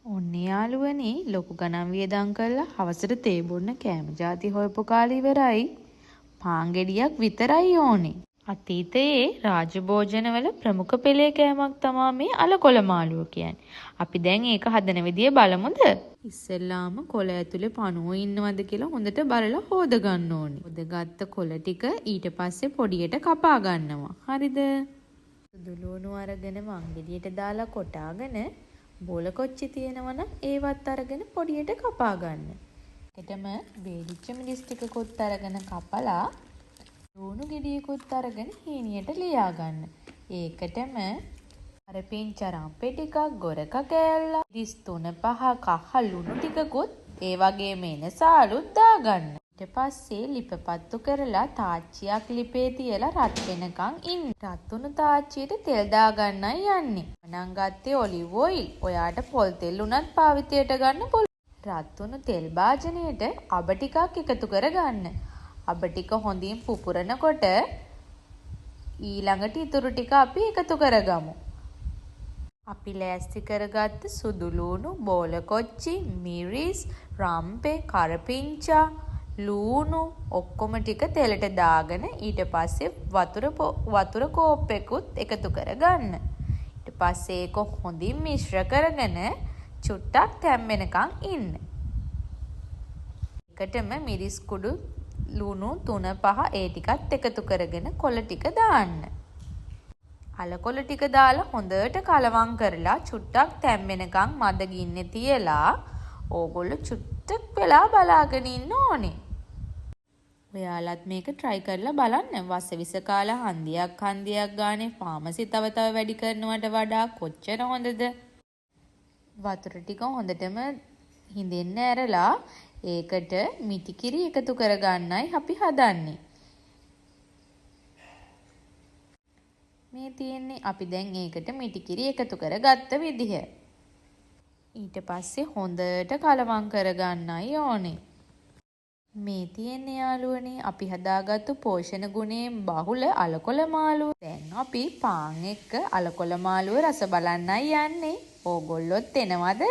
ඔන්න යාළුවනේ ලොකු ගණන් වියදම් කරලා හවසට තේ බොන්න කෑම ಜಾති හොයපු කාලේ ඉවරයි. පාන් ගෙඩියක් විතරයි ඕනේ. අතීතයේ රාජභෝජනවල ප්‍රමුඛ පෙළේ කෑමක් තමා මේ අලකොල මාළුව කියන්නේ. අපි දැන් ඒක හදන විදිය බලමුද? ඉස්සෙල්ලාම කොළ ඇතුලේ පණුවෝ ඉන්නවද කියලා හොඳට බලලා හොද ගන්න ඕනේ. හොදගත්ත කොළ ටික ඊට පස්සේ පොඩියට කපා ගන්නවා. හරිද? සුදු ලුණු අරගෙන මංගෙඩියට දාලා කොටාගෙන බෝල කොච්චි තියෙනවනම් ඒවත් අරගෙන පොඩියට කපා ගන්න. ඒකටම වේලිච්ච මිරිස් ටිකකුත් අරගෙන කපලා ලුණු ගෙඩියකුත් අරගෙන හීනියට ලියා ගන්න. ඒකටම අර පිංචරම්පේ ටිකක් ගොරක කෑල්ලා මිරිස් 3-5 කහ ලුණු ටිකකුත් ඒ වගේම එනසාලුත් දාගන්න. ඊට පස්සේ ලිප පත්තු කරලා තාච්චියක් ලිපේ තියලා රත් වෙනකන් ඉන්න. රත් වුණු තාච්චියට තෙල් දාගන්නයි යන්නේ. මනම් ගත්තේ ඔලිව් ඔයිල්. ඔයාට පොල් තෙල් උනත් පාවිච්චියට ගන්න පුළුවන්. රත් වුණු තෙල් භාජනයට අබ ටිකක් එකතු කරගන්න. අබ ටික හොඳින් පුපුරනකොට ඊළඟට ඉතුරු ටික අපි එකතු කරගමු. අපි ලෑස්ති කරගත්ත සුදු ලුණු, බෝල කොච්චි, මිරිස්, රම්පේ, කරපිංචා, ලුණු ඔක්කොම ටික තෙලට දාගෙන ඊට පස්සේ වතුර කෝප්පෙකුත් එකතු කරගන්න. ඊට පස්සේ ඒක හොඳින් මිශ්‍ර කරගෙන චුට්ටක් තැම්බෙනකන් ඉන්න. එකටම මිරිස් කුඩු ලුණු 3-5 ඒ ටිකත් එකතු කරගෙන කොළ ටික දාන්න. අලකොළ ටික දාලා හොඳට කලවම් කරලා චුට්ටක් තැම්බෙනකන් මද ගින්නේ තියලා ඕගොල්ලෝ චුට්ටක් වෙලා බලාගෙන ඉන්න ඕනේ. ඔයාලත් මේක try කරලා බලන්න. වසවිස කාලා හන්දියක් ගානේ ෆාමසි තව වැඩි කරනවට වඩා කොච්චර හොඳද? වතුර ටික හොඳටම හිඳෙන්න ඇරලා ඒකට මිටිකිරි එකතු කරගන්නයි අපි හදන්නේ. මේ තියෙන්නේ අපි දැන් ඒකට මිටිකිරි එකතු කරගත්ත විදිහ. ඊට පස්සේ හොඳට කලවම් කරගන්නයි ඕනේ. මේ තියෙන්නේ යාළුවනේ අපි හදාගත්තු පෝෂණ ගුණයෙන් බහුල අලකොල මාළුව. දැන් අපි පාන් එක්ක අලකොල මාළුව රස බලන්නයි යන්නේ. ඕගොල්ලොත් එනවද?